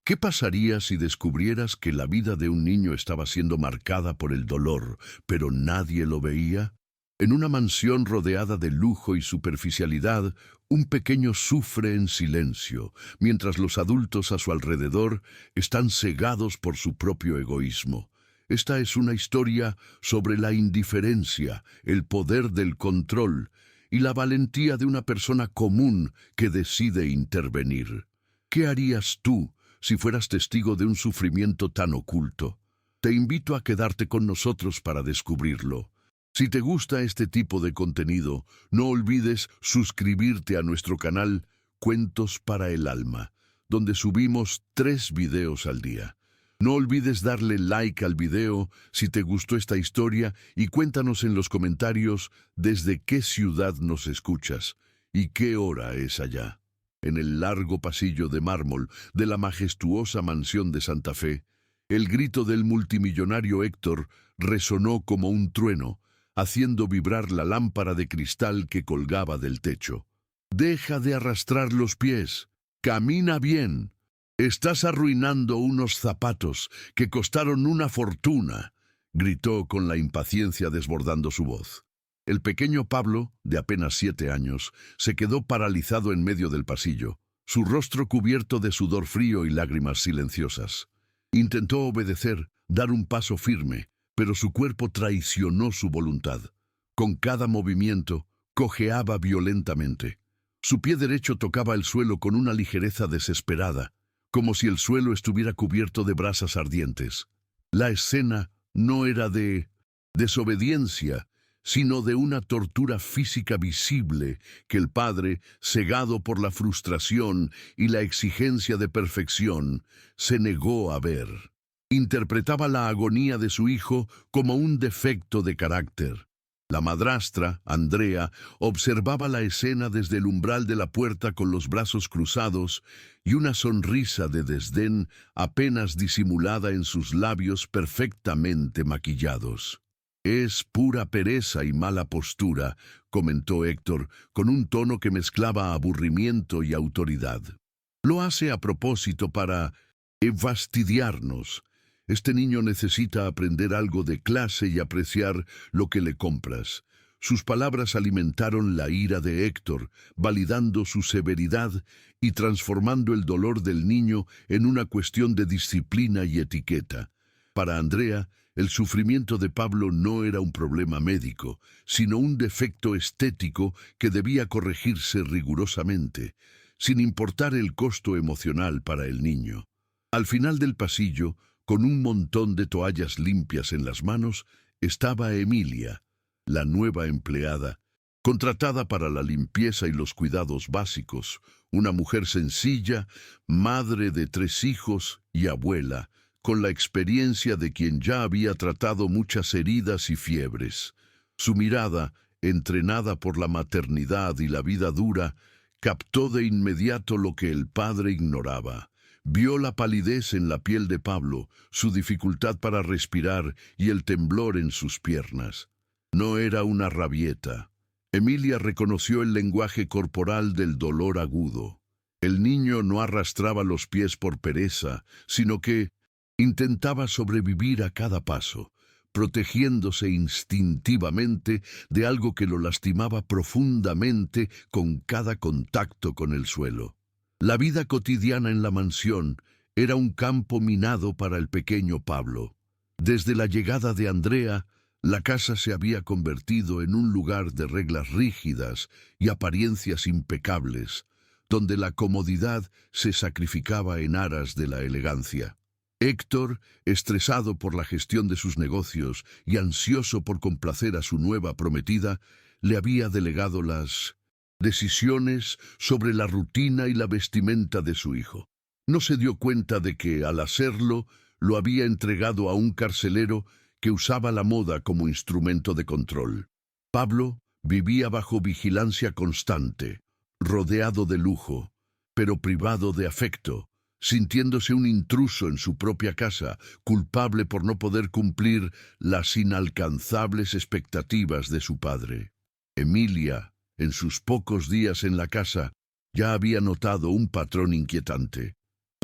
¿Qué pasaría si descubrieras que la vida de un niño estaba siendo marcada por el dolor, pero nadie lo veía? En una mansión rodeada de lujo y superficialidad, un pequeño sufre en silencio, mientras los adultos a su alrededor están cegados por su propio egoísmo. Esta es una historia sobre la indiferencia, el poder del control y la valentía de una persona común que decide intervenir. ¿Qué harías tú si fueras testigo de un sufrimiento tan oculto? Te invito a quedarte con nosotros para descubrirlo. Si te gusta este tipo de contenido, no olvides suscribirte a nuestro canal Cuentos para el Alma, donde subimos 3 videos al día. No olvides darle like al video si te gustó esta historia y cuéntanos en los comentarios desde qué ciudad nos escuchas y qué hora es allá. En el largo pasillo de mármol de la majestuosa mansión de Santa Fe, el grito del multimillonario Héctor resonó como un trueno, haciendo vibrar la lámpara de cristal que colgaba del techo. «Deja de arrastrar los pies. Camina bien. Estás arruinando unos zapatos que costaron una fortuna», gritó con la impaciencia desbordando su voz. El pequeño Pablo, de apenas 7 años, se quedó paralizado en medio del pasillo, su rostro cubierto de sudor frío y lágrimas silenciosas. Intentó obedecer, dar un paso firme, pero su cuerpo traicionó su voluntad. Con cada movimiento, cojeaba violentamente. Su pie derecho tocaba el suelo con una ligereza desesperada, como si el suelo estuviera cubierto de brasas ardientes. La escena no era de desobediencia, sino de una tortura física visible que el padre, cegado por la frustración y la exigencia de perfección, se negó a ver. Interpretaba la agonía de su hijo como un defecto de carácter. La madrastra, Andrea, observaba la escena desde el umbral de la puerta con los brazos cruzados y una sonrisa de desdén apenas disimulada en sus labios perfectamente maquillados. «Es pura pereza y mala postura», comentó Héctor, con un tono que mezclaba aburrimiento y autoridad. «Lo hace a propósito para fastidiarnos. Este niño necesita aprender algo de clase y apreciar lo que le compras». Sus palabras alimentaron la ira de Héctor, validando su severidad y transformando el dolor del niño en una cuestión de disciplina y etiqueta. Para Andrea, el sufrimiento de Pablo no era un problema médico, sino un defecto estético que debía corregirse rigurosamente, sin importar el costo emocional para el niño. Al final del pasillo, con un montón de toallas limpias en las manos, estaba Emilia, la nueva empleada, contratada para la limpieza y los cuidados básicos, una mujer sencilla, madre de 3 hijos y abuela, con la experiencia de quien ya había tratado muchas heridas y fiebres. Su mirada, entrenada por la maternidad y la vida dura, captó de inmediato lo que el padre ignoraba. Vio la palidez en la piel de Pablo, su dificultad para respirar y el temblor en sus piernas. No era una rabieta. Emilia reconoció el lenguaje corporal del dolor agudo. El niño no arrastraba los pies por pereza, sino que intentaba sobrevivir a cada paso, protegiéndose instintivamente de algo que lo lastimaba profundamente con cada contacto con el suelo. La vida cotidiana en la mansión era un campo minado para el pequeño Pablo. Desde la llegada de Andrea, la casa se había convertido en un lugar de reglas rígidas y apariencias impecables, donde la comodidad se sacrificaba en aras de la elegancia. Héctor, estresado por la gestión de sus negocios y ansioso por complacer a su nueva prometida, le había delegado las decisiones sobre la rutina y la vestimenta de su hijo. No se dio cuenta de que, al hacerlo, lo había entregado a un carcelero que usaba la moda como instrumento de control. Pablo vivía bajo vigilancia constante, rodeado de lujo, pero privado de afecto, sintiéndose un intruso en su propia casa, culpable por no poder cumplir las inalcanzables expectativas de su padre. Emilia, en sus pocos días en la casa, ya había notado un patrón inquietante.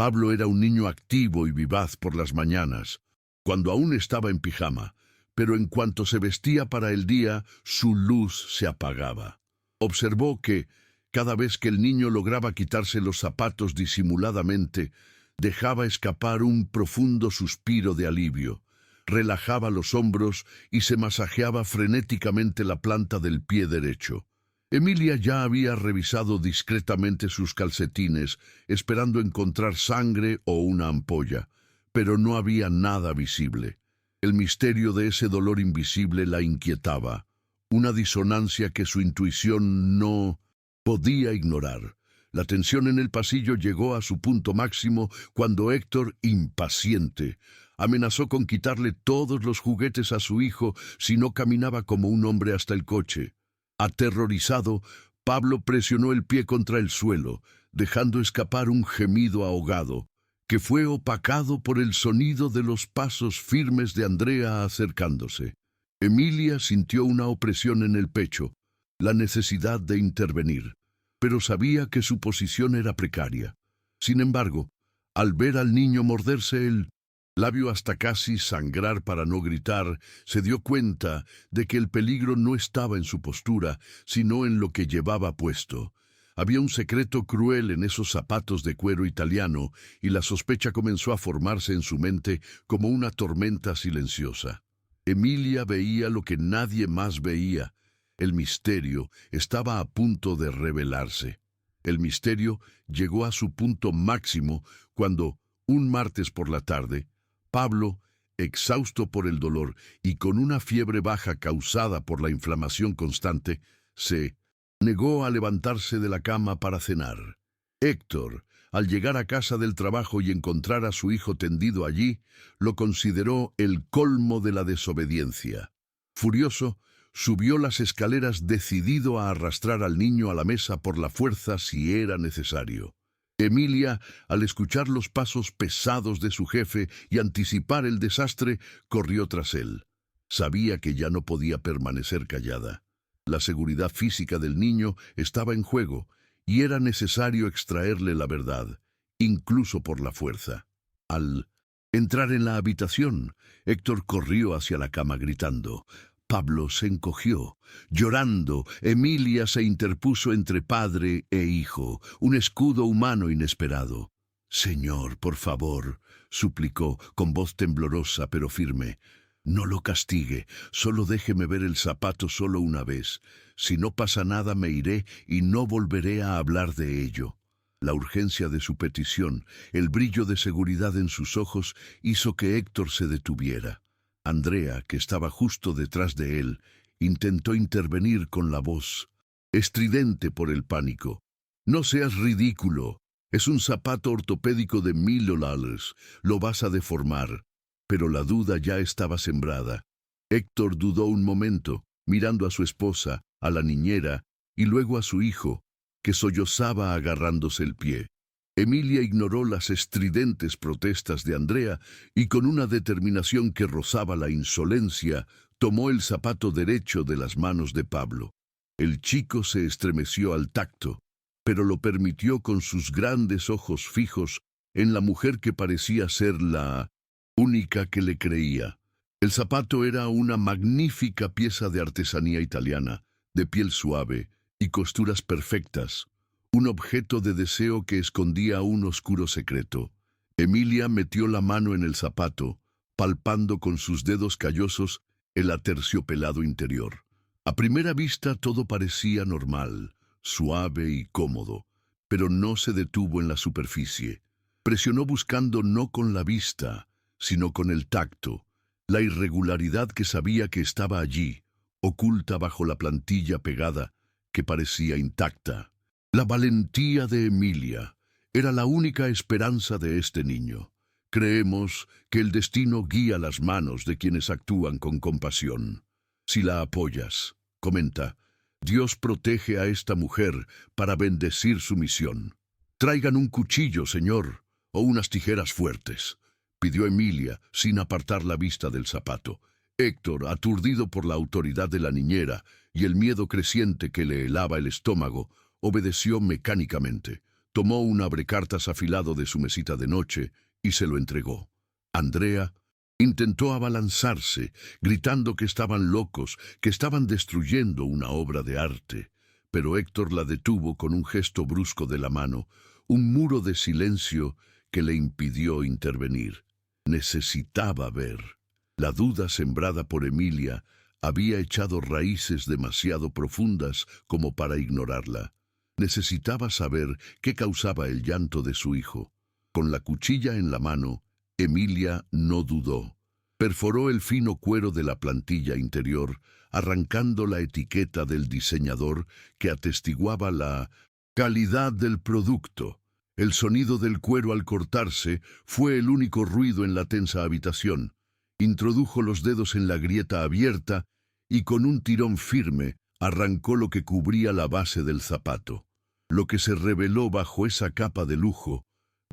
Pablo era un niño activo y vivaz por las mañanas, cuando aún estaba en pijama, pero en cuanto se vestía para el día, su luz se apagaba. Observó que, cada vez que el niño lograba quitarse los zapatos disimuladamente, dejaba escapar un profundo suspiro de alivio, relajaba los hombros y se masajeaba frenéticamente la planta del pie derecho. Emilia ya había revisado discretamente sus calcetines, esperando encontrar sangre o una ampolla, pero no había nada visible. El misterio de ese dolor invisible la inquietaba, una disonancia que su intuición no podía ignorar. La tensión en el pasillo llegó a su punto máximo cuando Héctor, impaciente, amenazó con quitarle todos los juguetes a su hijo si no caminaba como un hombre hasta el coche. Aterrorizado, Pablo presionó el pie contra el suelo, dejando escapar un gemido ahogado, que fue opacado por el sonido de los pasos firmes de Andrea acercándose. Emilia sintió una opresión en el pecho, la necesidad de intervenir, pero sabía que su posición era precaria. Sin embargo, al ver al niño morderse el labio hasta casi sangrar para no gritar, se dio cuenta de que el peligro no estaba en su postura, sino en lo que llevaba puesto. Había un secreto cruel en esos zapatos de cuero italiano, y la sospecha comenzó a formarse en su mente como una tormenta silenciosa. Emilia veía lo que nadie más veía. El misterio estaba a punto de revelarse. El misterio llegó a su punto máximo cuando, un martes por la tarde, Pablo, exhausto por el dolor y con una fiebre baja causada por la inflamación constante, se negó a levantarse de la cama para cenar. Héctor, al llegar a casa del trabajo y encontrar a su hijo tendido allí, lo consideró el colmo de la desobediencia. Furioso, subió las escaleras decidido a arrastrar al niño a la mesa por la fuerza si era necesario. Emilia, al escuchar los pasos pesados de su jefe y anticipar el desastre, corrió tras él. Sabía que ya no podía permanecer callada. La seguridad física del niño estaba en juego y era necesario extraerle la verdad, incluso por la fuerza. Al entrar en la habitación, Héctor corrió hacia la cama gritando. Pablo se encogió. Llorando, Emilia se interpuso entre padre e hijo, un escudo humano inesperado. «Señor, por favor», suplicó con voz temblorosa pero firme, «no lo castigue, solo déjeme ver el zapato solo una vez. Si no pasa nada me iré y no volveré a hablar de ello». La urgencia de su petición, el brillo de seguridad en sus ojos, hizo que Héctor se detuviera. Andrea, que estaba justo detrás de él, intentó intervenir con la voz, estridente por el pánico. «No seas ridículo. Es un zapato ortopédico de $1000. Lo vas a deformar». Pero la duda ya estaba sembrada. Héctor dudó un momento, mirando a su esposa, a la niñera, y luego a su hijo, que sollozaba agarrándose el pie. Emilia ignoró las estridentes protestas de Andrea y con una determinación que rozaba la insolencia, tomó el zapato derecho de las manos de Pablo. El chico se estremeció al tacto, pero lo permitió con sus grandes ojos fijos en la mujer que parecía ser la única que le creía. El zapato era una magnífica pieza de artesanía italiana, de piel suave y costuras perfectas. Un objeto de deseo que escondía un oscuro secreto. Emilia metió la mano en el zapato, palpando con sus dedos callosos el aterciopelado interior. A primera vista todo parecía normal, suave y cómodo, pero no se detuvo en la superficie. Presionó buscando no con la vista, sino con el tacto, la irregularidad que sabía que estaba allí, oculta bajo la plantilla pegada, que parecía intacta. La valentía de Emilia era la única esperanza de este niño. Creemos que el destino guía las manos de quienes actúan con compasión. Si la apoyas, comenta, Dios protege a esta mujer para bendecir su misión. «Traigan un cuchillo, señor, o unas tijeras fuertes», pidió Emilia sin apartar la vista del zapato. Héctor, aturdido por la autoridad de la niñera y el miedo creciente que le helaba el estómago, obedeció mecánicamente. tomó un abrecartas afilado de su mesita de noche y se lo entregó. Andrea intentó abalanzarse, gritando que estaban locos, que estaban destruyendo una obra de arte, pero Héctor la detuvo con un gesto brusco de la mano, un muro de silencio que le impidió intervenir. Necesitaba ver. La duda sembrada por Emilia había echado raíces demasiado profundas como para ignorarla. Necesitaba saber qué causaba el llanto de su hijo. Con la cuchilla en la mano, Emilia no dudó. Perforó el fino cuero de la plantilla interior, arrancando la etiqueta del diseñador que atestiguaba la calidad del producto. El sonido del cuero al cortarse fue el único ruido en la tensa habitación. Introdujo los dedos en la grieta abierta y con un tirón firme arrancó lo que cubría la base del zapato. Lo que se reveló bajo esa capa de lujo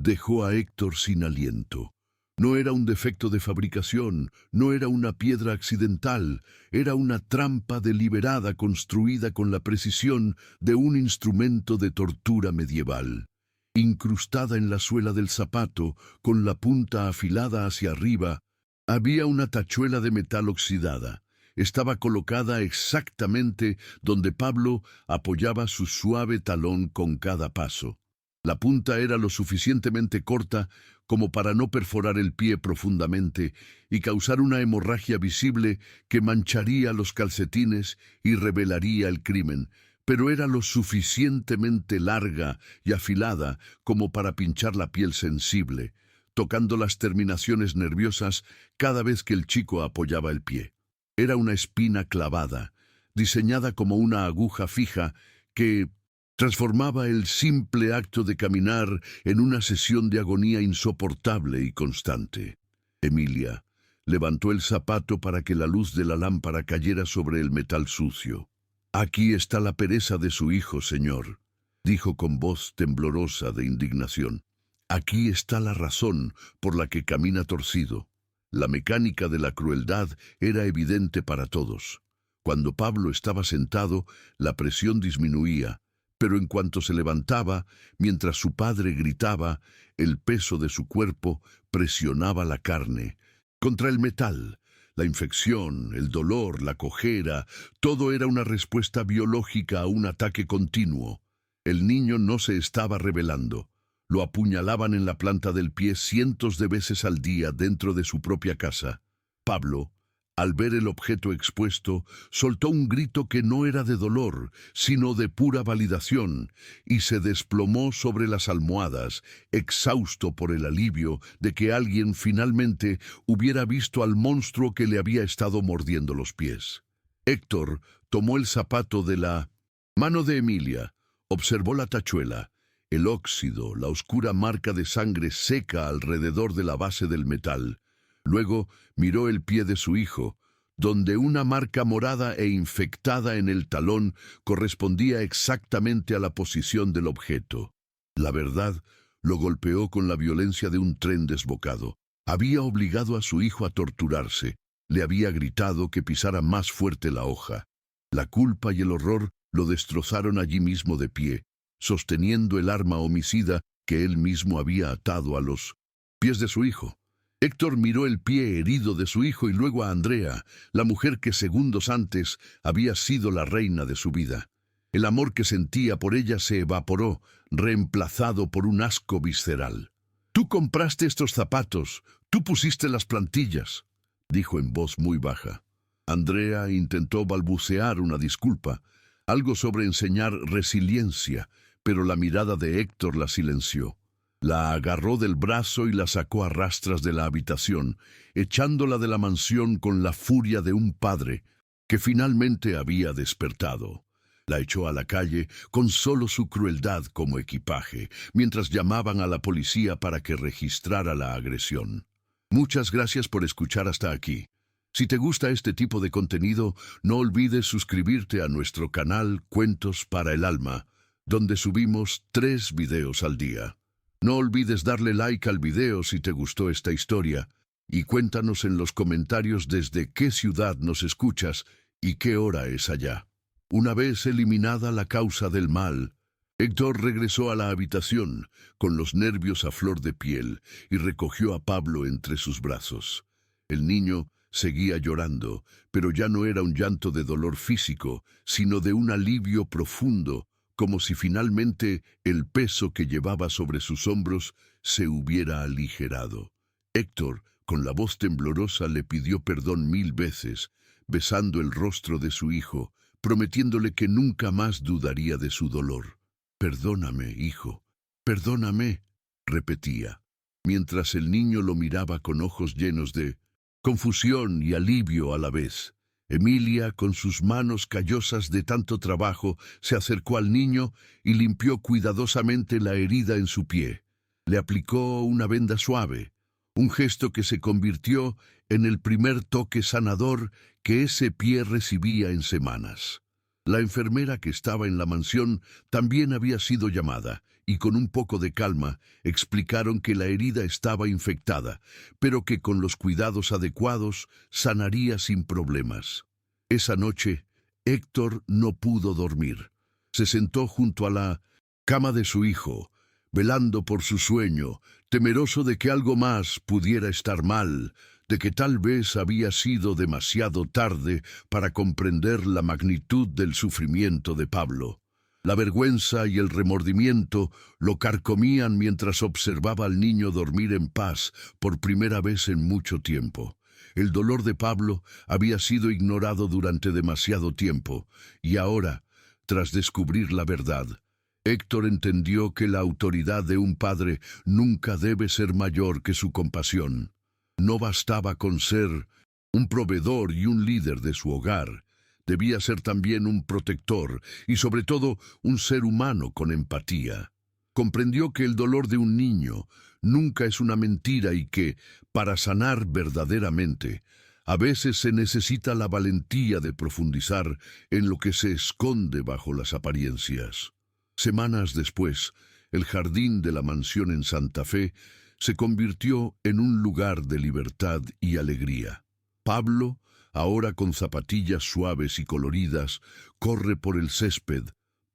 dejó a Héctor sin aliento. No era un defecto de fabricación, no era una piedra accidental, era una trampa deliberada construida con la precisión de un instrumento de tortura medieval. Incrustada en la suela del zapato, con la punta afilada hacia arriba, había una tachuela de metal oxidada. Estaba colocada exactamente donde Pablo apoyaba su suave talón con cada paso. La punta era lo suficientemente corta como para no perforar el pie profundamente y causar una hemorragia visible que mancharía los calcetines y revelaría el crimen, pero era lo suficientemente larga y afilada como para pinchar la piel sensible, tocando las terminaciones nerviosas cada vez que el chico apoyaba el pie. Era una espina clavada, diseñada como una aguja fija que transformaba el simple acto de caminar en una sesión de agonía insoportable y constante. Emilia levantó el zapato para que la luz de la lámpara cayera sobre el metal sucio. «Aquí está la pereza de su hijo, señor», dijo con voz temblorosa de indignación. «Aquí está la razón por la que camina torcido». La mecánica de la crueldad era evidente para todos. Cuando Pablo estaba sentado, la presión disminuía, pero en cuanto se levantaba, mientras su padre gritaba, el peso de su cuerpo presionaba la carne contra el metal. La infección, el dolor, la cojera, todo era una respuesta biológica a un ataque continuo. El niño no se estaba rebelando. Lo apuñalaban en la planta del pie cientos de veces al día dentro de su propia casa. Pablo, al ver el objeto expuesto, soltó un grito que no era de dolor, sino de pura validación, y se desplomó sobre las almohadas, exhausto por el alivio de que alguien finalmente hubiera visto al monstruo que le había estado mordiendo los pies. Héctor tomó el zapato de la mano de Emilia, observó la tachuela, el óxido, la oscura marca de sangre seca alrededor de la base del metal. Luego miró el pie de su hijo, donde una marca morada e infectada en el talón correspondía exactamente a la posición del objeto. La verdad lo golpeó con la violencia de un tren desbocado. Había obligado a su hijo a torturarse. Le había gritado que pisara más fuerte la hoja. La culpa y el horror lo destrozaron allí mismo de pie, sosteniendo el arma homicida que él mismo había atado a los pies de su hijo. Héctor miró el pie herido de su hijo y luego a Andrea, la mujer que segundos antes había sido la reina de su vida. El amor que sentía por ella se evaporó, reemplazado por un asco visceral. «Tú compraste estos zapatos, tú pusiste las plantillas», dijo en voz muy baja. Andrea intentó balbucear una disculpa, algo sobre enseñar resiliencia, pero la mirada de Héctor la silenció. La agarró del brazo y la sacó a rastras de la habitación, echándola de la mansión con la furia de un padre que finalmente había despertado. La echó a la calle con solo su crueldad como equipaje, mientras llamaban a la policía para que registrara la agresión. Muchas gracias por escuchar hasta aquí. Si te gusta este tipo de contenido, no olvides suscribirte a nuestro canal Cuentos para el Alma, donde subimos 3 videos al día. No olvides darle like al video si te gustó esta historia y cuéntanos en los comentarios desde qué ciudad nos escuchas y qué hora es allá. Una vez eliminada la causa del mal, Héctor regresó a la habitación, con los nervios a flor de piel, y recogió a Pablo entre sus brazos. El niño seguía llorando, pero ya no era un llanto de dolor físico, sino de un alivio profundo, como si finalmente el peso que llevaba sobre sus hombros se hubiera aligerado. Héctor, con la voz temblorosa, le pidió perdón 1000 veces, besando el rostro de su hijo, prometiéndole que nunca más dudaría de su dolor. «Perdóname, hijo, perdóname», repetía, mientras el niño lo miraba con ojos llenos de confusión y alivio a la vez. Emilia, con sus manos callosas de tanto trabajo, se acercó al niño y limpió cuidadosamente la herida en su pie. Le aplicó una venda suave, un gesto que se convirtió en el primer toque sanador que ese pie recibía en semanas. La enfermera que estaba en la mansión también había sido llamada, y con un poco de calma explicaron que la herida estaba infectada, pero que con los cuidados adecuados sanaría sin problemas. Esa noche, Héctor no pudo dormir. Se sentó junto a la cama de su hijo, velando por su sueño, temeroso de que algo más pudiera estar mal, de que tal vez había sido demasiado tarde para comprender la magnitud del sufrimiento de Pablo. La vergüenza y el remordimiento lo carcomían mientras observaba al niño dormir en paz por primera vez en mucho tiempo. El dolor de Pablo había sido ignorado durante demasiado tiempo, y ahora, tras descubrir la verdad, Héctor entendió que la autoridad de un padre nunca debe ser mayor que su compasión. No bastaba con ser un proveedor y un líder de su hogar. Debía ser también un protector y sobre todo un ser humano con empatía. Comprendió que el dolor de un niño nunca es una mentira y que, para sanar verdaderamente, a veces se necesita la valentía de profundizar en lo que se esconde bajo las apariencias. Semanas después, el jardín de la mansión en Santa Fe se convirtió en un lugar de libertad y alegría. Pablo, ahora con zapatillas suaves y coloridas, corre por el césped,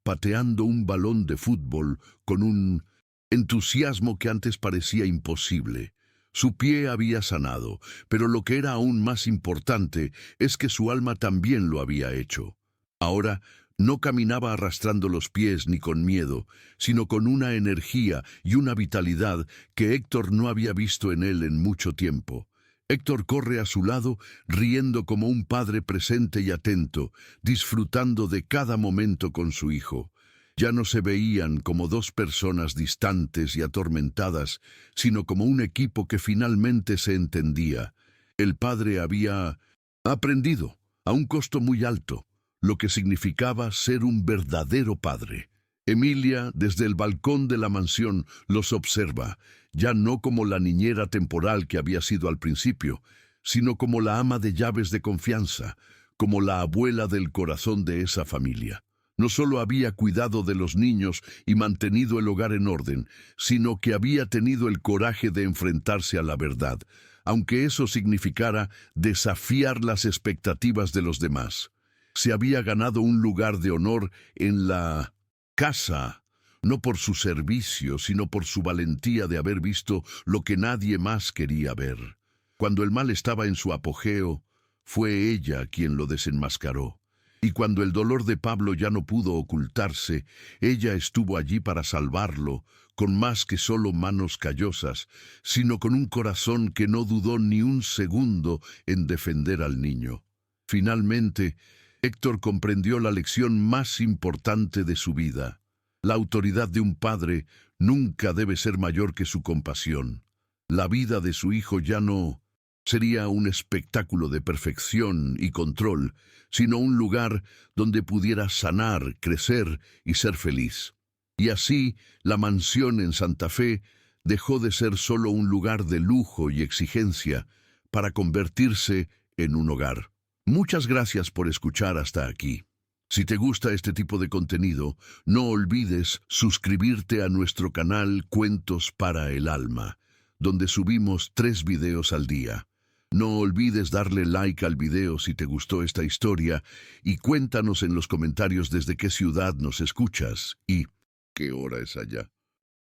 pateando un balón de fútbol con un entusiasmo que antes parecía imposible. Su pie había sanado, pero lo que era aún más importante es que su alma también lo había hecho. Ahora no caminaba arrastrando los pies ni con miedo, sino con una energía y una vitalidad que Héctor no había visto en él en mucho tiempo. Héctor corre a su lado, riendo como un padre presente y atento, disfrutando de cada momento con su hijo. Ya no se veían como dos personas distantes y atormentadas, sino como un equipo que finalmente se entendía. El padre había aprendido, a un costo muy alto, lo que significaba ser un verdadero padre. Emilia, desde el balcón de la mansión, los observa, ya no como la niñera temporal que había sido al principio, sino como la ama de llaves de confianza, como la abuela del corazón de esa familia. No solo había cuidado de los niños y mantenido el hogar en orden, sino que había tenido el coraje de enfrentarse a la verdad, aunque eso significara desafiar las expectativas de los demás. Se había ganado un lugar de honor en la casa, no por su servicio, sino por su valentía de haber visto lo que nadie más quería ver. Cuando el mal estaba en su apogeo, fue ella quien lo desenmascaró. Y cuando el dolor de Pablo ya no pudo ocultarse, ella estuvo allí para salvarlo, con más que solo manos callosas, sino con un corazón que no dudó ni un segundo en defender al niño. Finalmente, Héctor comprendió la lección más importante de su vida. La autoridad de un padre nunca debe ser mayor que su compasión. La vida de su hijo ya no sería un espectáculo de perfección y control, sino un lugar donde pudiera sanar, crecer y ser feliz. Y así, la mansión en Santa Fe dejó de ser solo un lugar de lujo y exigencia para convertirse en un hogar. Muchas gracias por escuchar hasta aquí. Si te gusta este tipo de contenido, no olvides suscribirte a nuestro canal Cuentos para el Alma, donde subimos 3 videos al día. No olvides darle like al video si te gustó esta historia y cuéntanos en los comentarios desde qué ciudad nos escuchas. Y ¿Qué hora es allá?